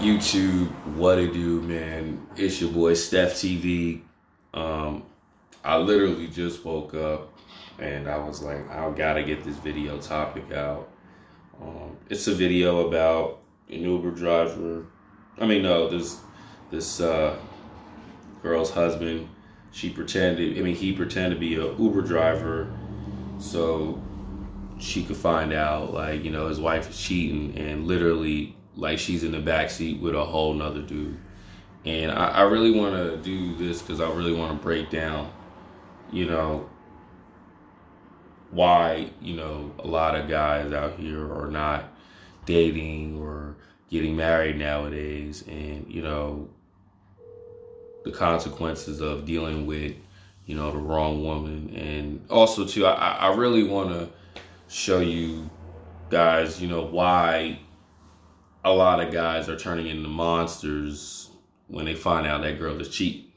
YouTube, what it do, man? It's your boy Steph TV. I literally just woke up and I was like, I gotta get this video topic out. It's a video about an Uber driver. This girl's husband. He pretended to be a Uber driver so she could find out, like, his wife is cheating, and literally, like, she's in the backseat with a whole nother dude. And I really want to do this because I really want to break down, why, a lot of guys out here are not dating or getting married nowadays, and, the consequences of dealing with, the wrong woman. And also, too, I really want to show you guys, why a lot of guys are turning into monsters when they find out that girl is cheating.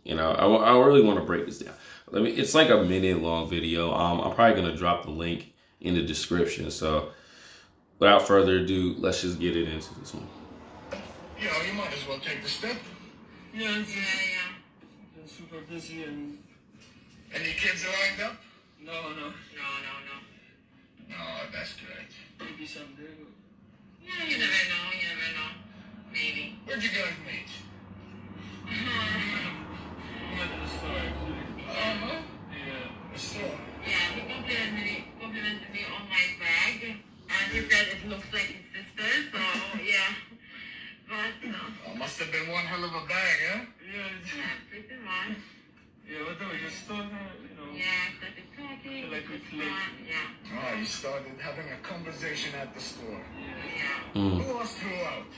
I really want to break this down. It's like a minute-long video. I'm probably gonna drop the link in the description. So, without further ado, let's just get it into this one. You might as well take the step. Yeah. Been super busy and... Any kids lined up? No. Oh, that's great. Maybe someday. Yeah, you never know. Maybe. Where'd you guys meet? Went to the store, actually. Yeah, the store. Yeah, he complimented me on my bag, and he said it looks like his sister, so yeah. But no. Oh, must have been one hell of a bag, huh? Yeah, pretty much. Yeah, what do we just start, Yeah, started talking. Like we clicked. Yeah. Oh, you started having a conversation at the store. Yeah. Who else threw out?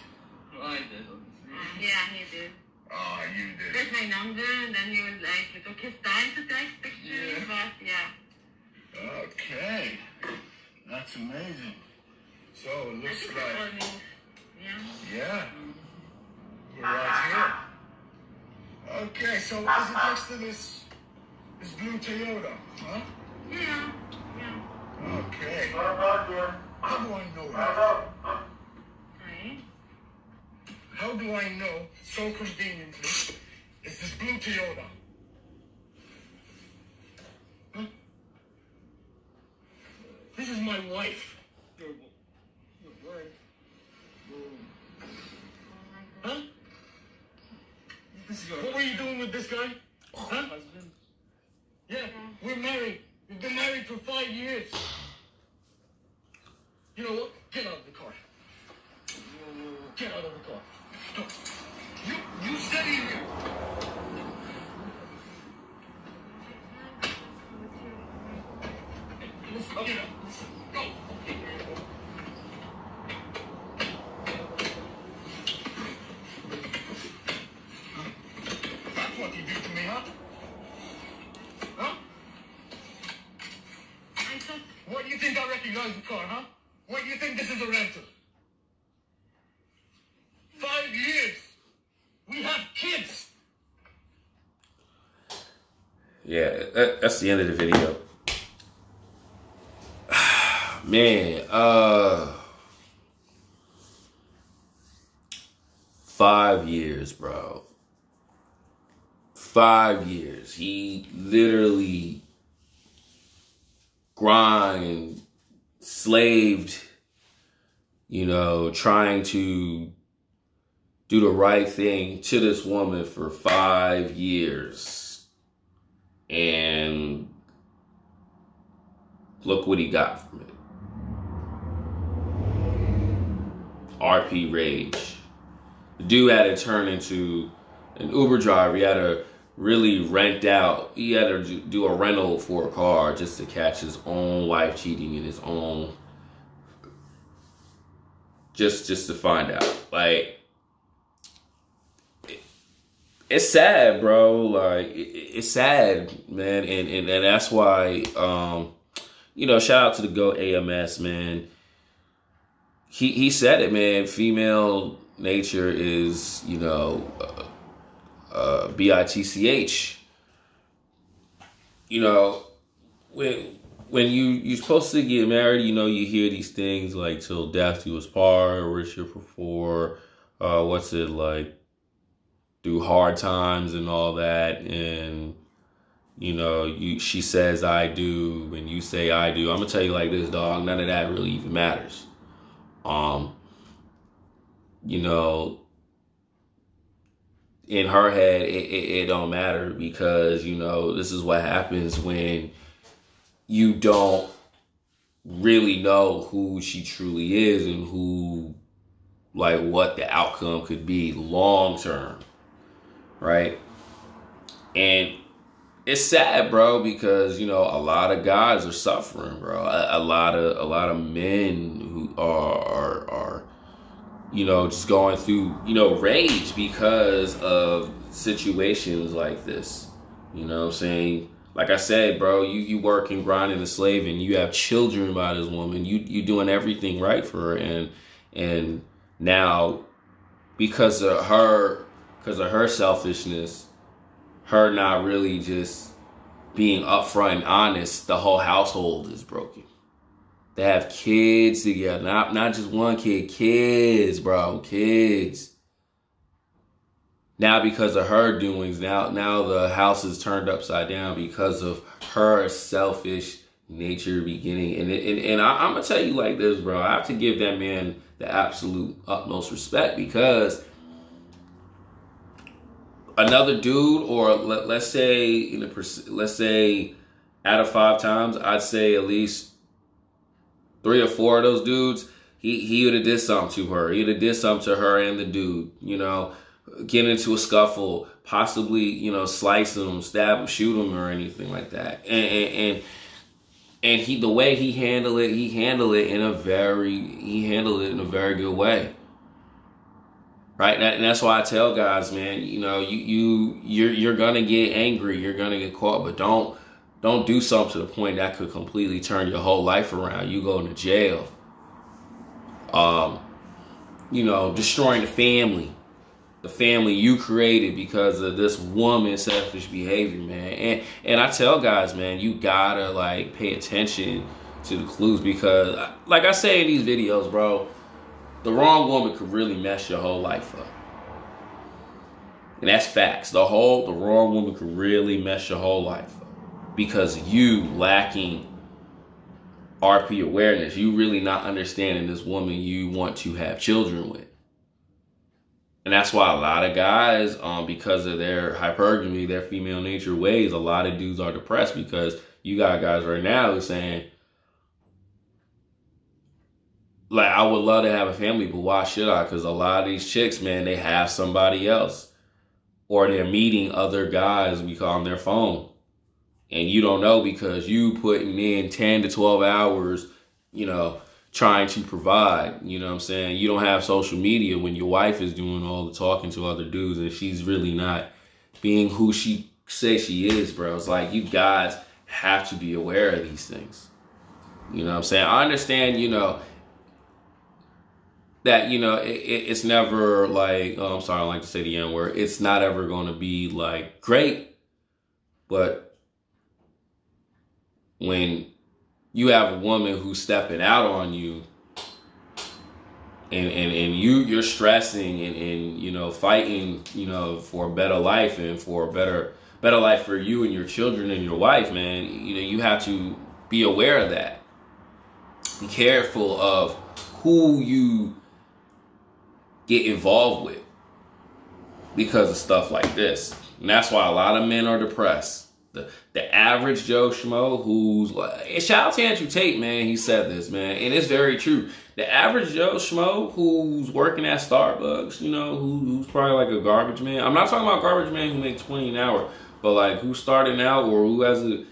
I did, obviously. Yeah, he did. Oh, you did. That's my number, and then he was like, it took his time to text actually, but yeah. Okay. That's amazing. So, it looks I think like... all news. Yeah. We're right here. Okay, so is it next to this blue Toyota, huh? Yeah. Okay. How do I know that? Right. How do I know so conveniently it's this blue Toyota? Huh? This is my wife. Your wife? Huh? This is your What were you doing with this guy? Huh? husband? Yeah, we're married. We've been married for 5 years. You know what? Get out of the car. Get out of the car. Go. You stay here. Let's get up. Go. That's what you did to me, huh? Huh? I thought, What do you think I recognize the car, huh? What do you think this is a rental? 5 years. We have kids. Yeah, that's the end of the video. Man, 5 years, bro. 5 years. He literally slaved, trying to do the right thing to this woman for 5 years. And look what he got from it. RP rage. The dude had to turn into an Uber driver. He had to really rent out. He had to do a rental for a car just to catch his own wife cheating in his own. Just to find out. Like, it's sad, bro. Like, it's sad, man. And that's why, shout out to the GOAT AMS, man. He said it, man. Female nature is, bitch. When you're supposed to get married, you hear these things like till death do us part, or wish you before, what's it like, through hard times and all that, and you know, she says I do and you say I do. I'm gonna tell you like this, dog, none of that really even matters. You know, in her head, it don't matter, because, you know, this is what happens when you don't really know who she truly is and who, like, what the outcome could be long term, right? And it's sad, bro, because, you know, a lot of guys are suffering, bro. A lot of men who are you know, just going through, you know, rage because of situations like this. You know what I'm saying? Like I said, bro, you working, grinding, and slaving. You have children by this woman. You doing everything right for her, and now because of her selfishness, her not really just being upfront and honest, the whole household is broken. They have kids together, not just one kid, kids, bro, kids. Now because of her doings, now the house is turned upside down because of her selfish nature beginning. And I'm gonna tell you like this, bro. I have to give that man the absolute utmost respect, because another dude, or let's say out of 5 times, I'd say at least 3 or 4 of those dudes, he would have did something to her. He would have did something to her and the dude, you know, get into a scuffle, possibly, you know, slice him, stab him, shoot him, or anything like that. And the way he handled it in a very good way. Right? And that's why I tell guys, man, you know, you're gonna get angry, you're gonna get caught, but don't do something to the point that could completely turn your whole life around. You go into jail. You know, destroying the family you created because of this woman's selfish behavior, man. And I tell guys, man, you gotta like pay attention to the clues, because like I say in these videos, bro, the wrong woman could really mess your whole life up. And that's facts. The wrong woman could really mess your whole life up because you lacking RP awareness. You really not understanding this woman you want to have children with. And that's why a lot of guys, because of their hypergamy, their female nature ways, a lot of dudes are depressed, because you got guys right now who's saying, like, I would love to have a family, but why should I? Because a lot of these chicks, man, they have somebody else, or they're meeting other guys, we call them their phone. And you don't know, because you putting in 10 to 12 hours, you know, trying to provide, you know what I'm saying? You don't have social media when your wife is doing all the talking to other dudes and she's really not being who she says she is, bro. It's like, you guys have to be aware of these things. You know what I'm saying? I understand, you know, that, you know, it's never like, oh, I'm sorry, I like to say the N word. It's not ever going to be like great, but when you have a woman who's stepping out on you, and you're stressing and you know, fighting, you know, for a better life and for a better life for you and your children and your wife, man, you know, you have to be aware of that. Be careful of who you get involved with because of stuff like this. And that's why a lot of men are depressed. The average Joe Schmo who's like, shout out to Andrew Tate, man. He said this, man, and it's very true. The average Joe Schmo who's working at Starbucks, you know, who's probably like a garbage man. I'm not talking about garbage man who makes $20 an hour, but like who's starting out or who has a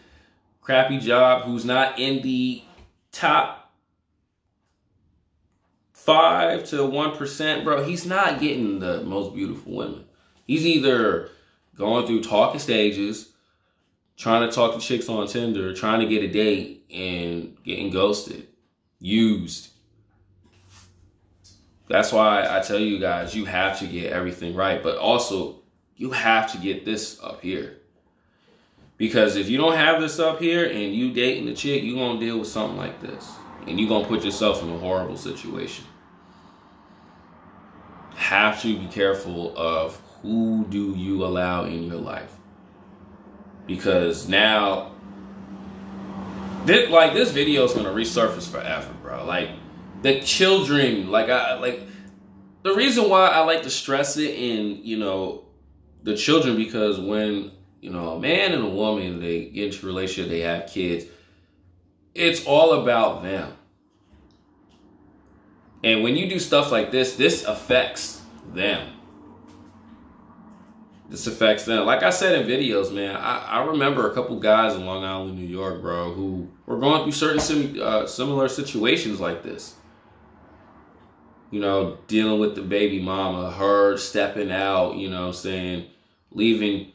crappy job, who's not in the top 5 to 1%, bro. He's not getting the most beautiful women. He's either going through talking stages, trying to talk to chicks on Tinder, trying to get a date, and getting ghosted, used. That's why I tell you guys, you have to get everything right, but also you have to get this up here. Because if you don't have this up here and you dating a chick, you're going to deal with something like this. And you're going to put yourself in a horrible situation. have to be careful of who do you allow in your life. Because now, this video is going to resurface forever, bro. Like, the children, the reason why I like to stress it in, the children, because when, a man and a woman, they get into a relationship, they have kids, it's all about them. And when you do stuff like this affects them. This affects them. Like I said in videos, man, I remember a couple guys in Long Island, New York, bro, who were going through certain similar situations like this. Dealing with the baby mama, her stepping out, saying, leaving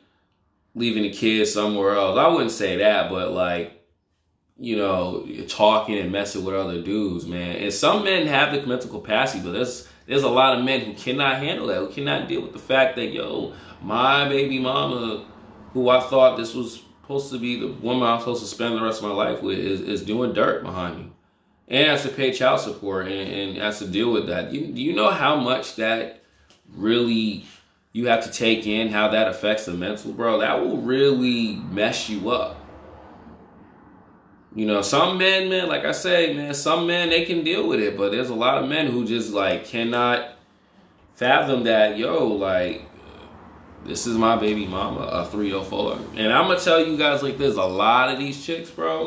the kids somewhere else. I wouldn't say that, but talking and messing with other dudes, man. And some men have the mental capacity, but there's a lot of men who cannot handle that, who cannot deal with the fact that, my baby mama, who I thought this was supposed to be the woman I'm supposed to spend the rest of my life with, is doing dirt behind me. And has to pay child support and has to deal with that. Do you know how much that really you have to take in, how that affects the mental, bro? That will really mess you up. Some men, man, like I say, man, some men, they can deal with it. But there's a lot of men who just, cannot fathom that, this is my baby mama, a 304. And I'm going to tell you guys this, a lot of these chicks, bro,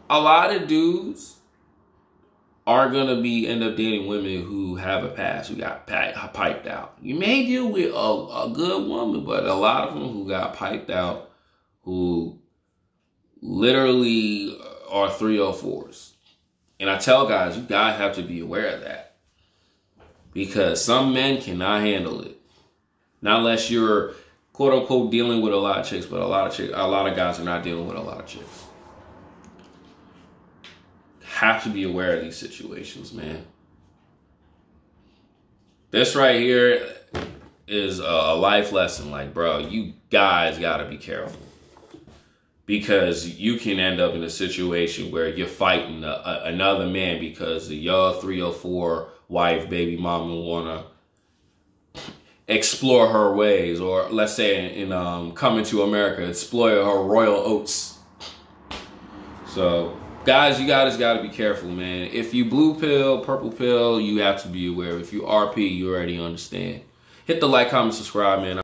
a lot of dudes are going to end up dating women who have a past, who got piped out. You may deal with a good woman, but a lot of them who got piped out, who literally are 304s. And I tell guys, you guys have to be aware of that. Because some men cannot handle it. Not unless you're, quote unquote, dealing with a lot of chicks, but a lot of guys are not dealing with a lot of chicks. Have to be aware of these situations, man. This right here is a life lesson. Bro, you guys got to be careful. Because you can end up in a situation where you're fighting another man because your 304 wife, baby mama want to explore her ways. Or let's say in Coming to America, explore her royal oats. So, guys, you guys got to be careful, man. If you blue pill, purple pill, you have to be aware. If you RP, you already understand. Hit the like, comment, subscribe, man.